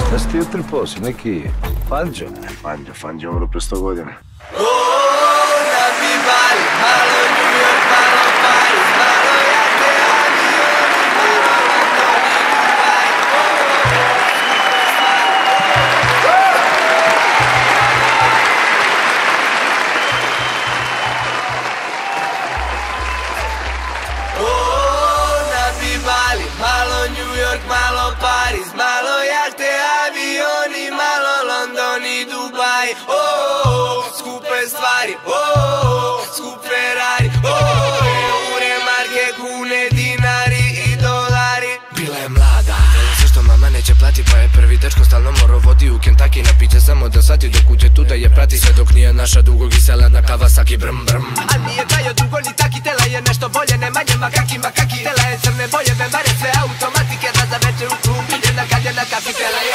Šta si ti utrpao? Si neki Fanđo? Fanđo umro pre 100 godina. Malo New York, malo Paris, malo jahte, avioni, malo London i Dubai. Skupe stvari, skup Ferrari, eure, marke, kune, dinari i dolari. Bila je mlada, sve što mama neće plati, pa je prvi dečko stalno morao vodi u Kentucky na piće samo da shvati dok uđe tu da je prati. Sve dok nije naša dugo giselena Kawasaki brm brm. Al nije tajo dugo ni taki, tela je nešto bolje, ne manje makaki. Tela je crne boje, bembare, sve automatike, da za večer u klub, jedna kad je na kafi, tela je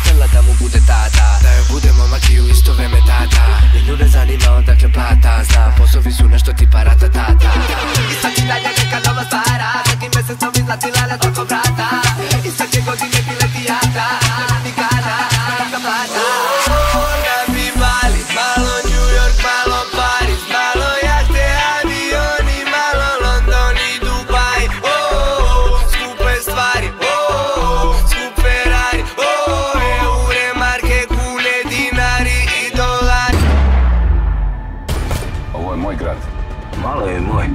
tela da mu bude tata, da joj bude momak i u isto vreme tata. I nju ne zanima odakle plata, zna poslovi su nešto tipa ratatata. I svaki dan je neka nova stara, svaki mesec novi zlatila na toko vrata. I svake godine bileti jata, nikada, neka plata. Da bi Bali, malo New York, malo Paris, malo jahte, avioni, malo London i Dubai. Skupe stvari, skup Ferrari, eure, marke, kune, dinari i dolari. Ovo je moj grad. Malo je moj.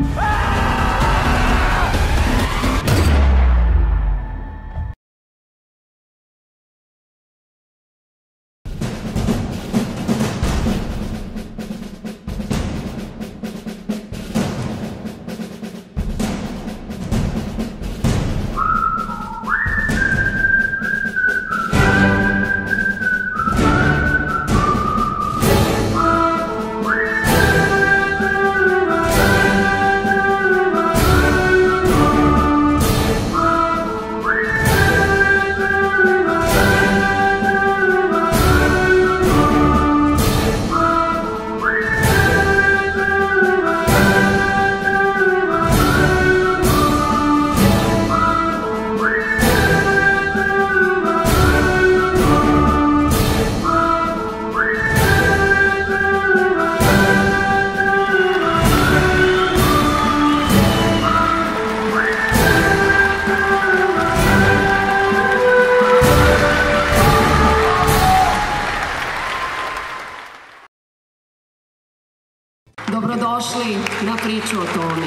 Dobrodošli na priču o Tomi.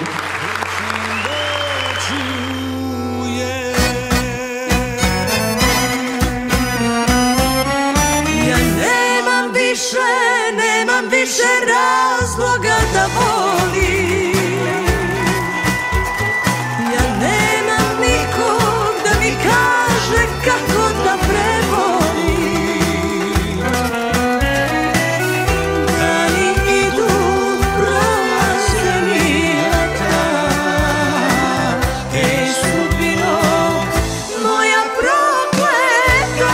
Ja nemam više razloga da volim. Ja nemam nikog da mi kaže kako da prebolim. Dani idu, prolaze mi leta. Ej, sudbino moja prokleta.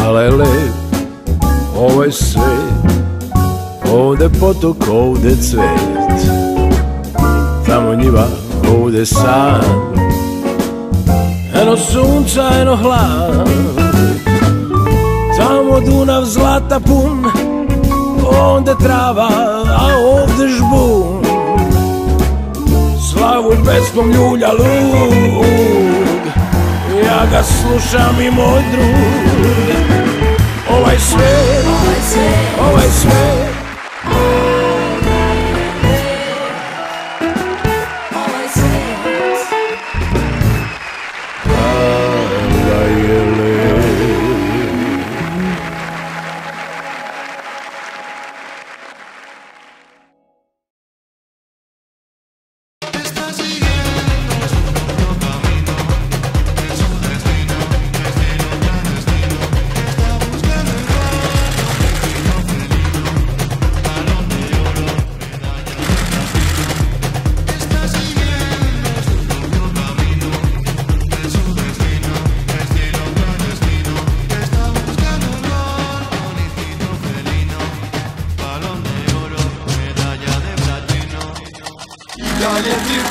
Alele, ovaj svet, ovde potok, ovde cvet, tamo njiva, ovde san, eno sunca, eno hlad, tamo Dunav zlata pun, ovde trava, a ovde žbun, Slavulj pesmom ljulja lug, ja ga slušam i moj drug. Ovaj svet, ovaj svet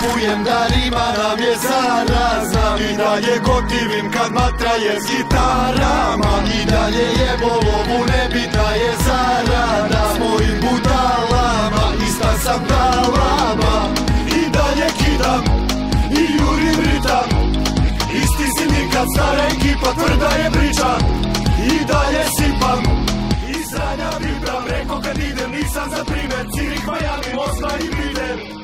Kupujem da rima nam je zarazna, i dalje gotivim kad matraje s gitarama, i dalje jebo lovu, nebitna je zarada. S mojim budalama ista sam talama, i dalje kidam i jurim ritam. Isti si nikad, stara ekipa, tvrda je priča, i dalje sipam. Iz ranja vibram, reko kad idem, nisam za primer. Cirik, Miami, Moskva i Bridem.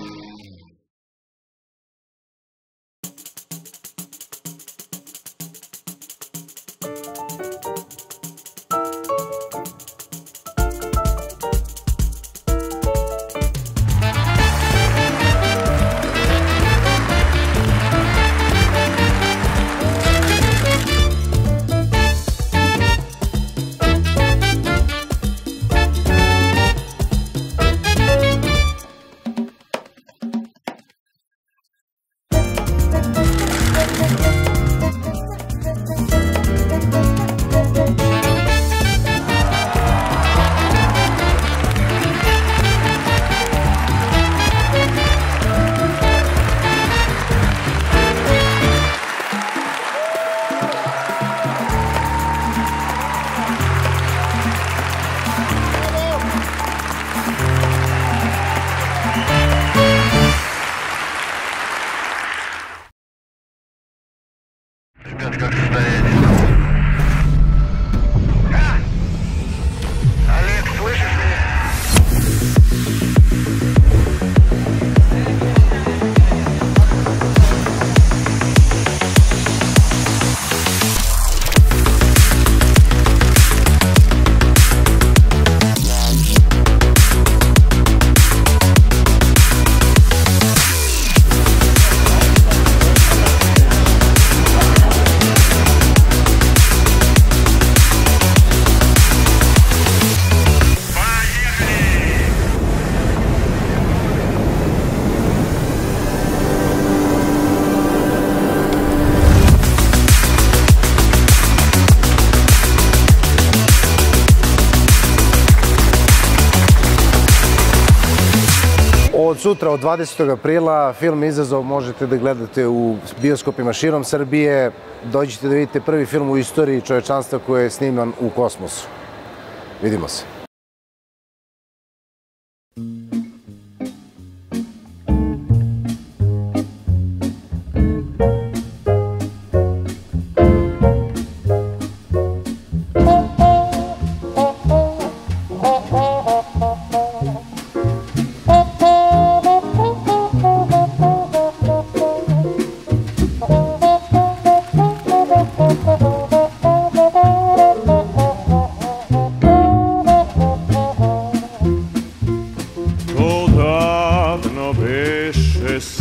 Od sutra, od 20. aprila, film Izazov možete da gledate u bioskopima širom Srbije. Dođite da vidite prvi film u istoriji čovečanstva koji je sniman u kosmosu. Vidimo se.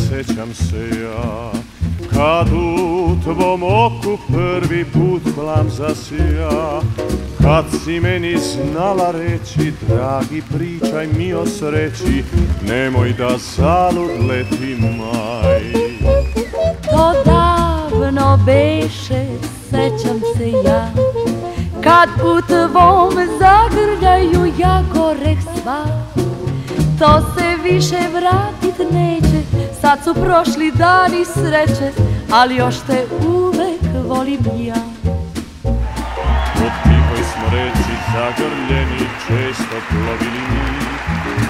Sećam se ja, kad u tvom oku prvi put plam zasija, kad si meni znala reći, dragi pričaj mi o sreći, nemoj da zalud leti maj. To davno beše, sećam se ja, kad u tvom zagrljaju ja goreh sva. To se više vratit neće, sad su prošli dani sreće, ali još te uvek volim ja. U tihoj smo reci zagrljeni, često plovili mi,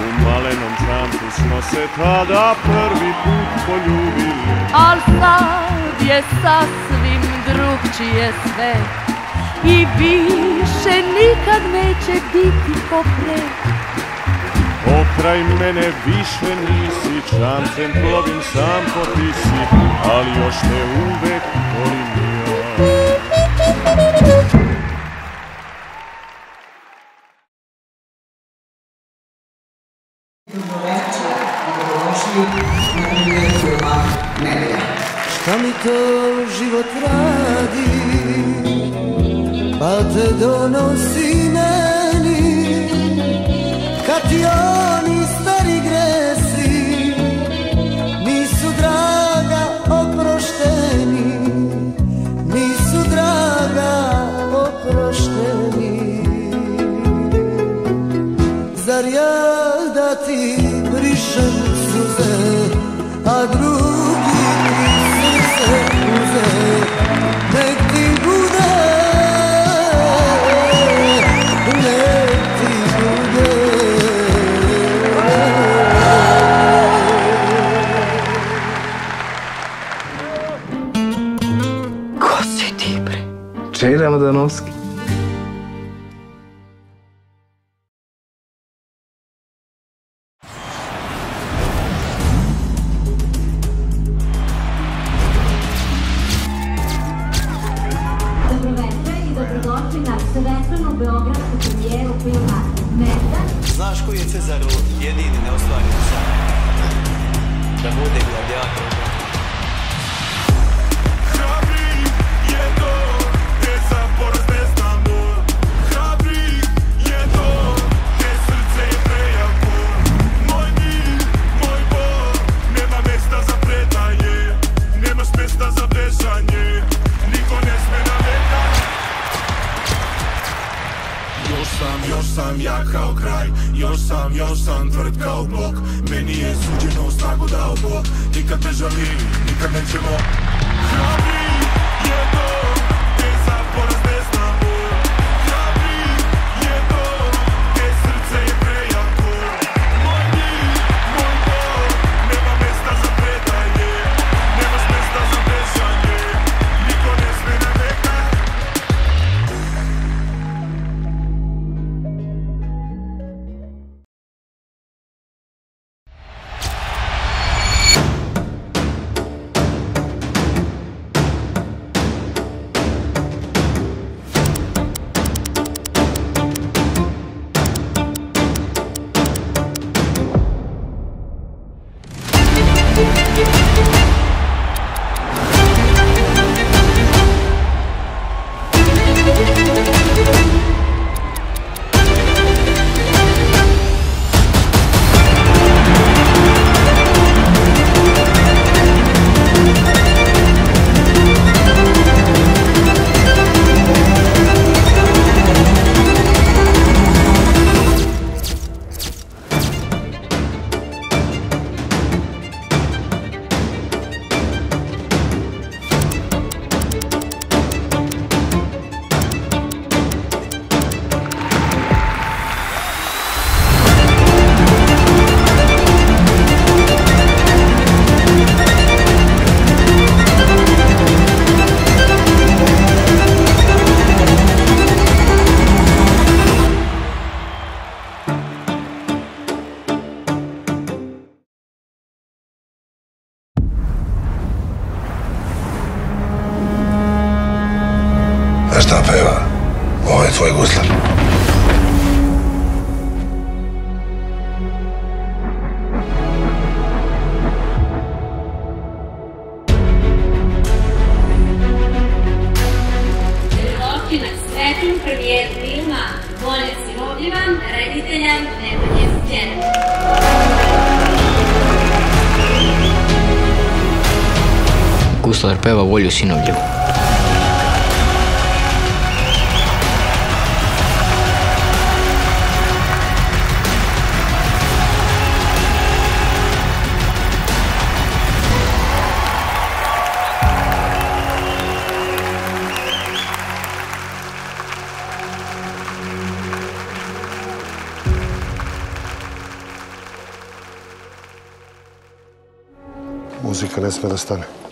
u malenom čamcu smo se tada prvi put poljubili. Al sad je sasvim drugčije sve i više nikad neće biti ko pre. Pokraj mene više nisi, čamcem plovim sam ko ti si, ali još te uvek volim ja. Dobroveče i dobrodošli na premijeru filma Nedelja. Šta mi to život radi, pa te donosi meni, kad ti oni stari gresi nisu draga oprošteni, nisu draga oprošteni. Zar ja da ti brišem suze, a drugi Stanovski. Dobroveče i dobrodošli na svetlanu beogradsku premijeru filma Meta. Znaš koji je Cezaru jedini neostvareni san? Da bude gladijator. Hrabri je to, te za poraz ne znamo. Hrabri je to, te srce je prejako. Moj mir, moj bol, nema mesta za predanje. Nemaš mesta za bežanje, niko ne sme na meta. Još sam jak kao kraj, još sam tvrd kao blok. Meni je suđeno snagu dao Bog, nikad ne žalim, nikad nećemo. Hrabri je to, te za poraz ne znamo. Hrabri je to, te srce je prejako. Moj mir, moj bol, nema mesta za predanje. Nemaš mesta za bežanje, niko ne sme na veka. Šta peva? Ovo je tvoj guslar. Dobrodošli na svetlu premijeru filma Volja sinovljiva, reditelja Nemanje Stjene. Guslar peva Volju sinovljivu. Muzika ne sme da stane.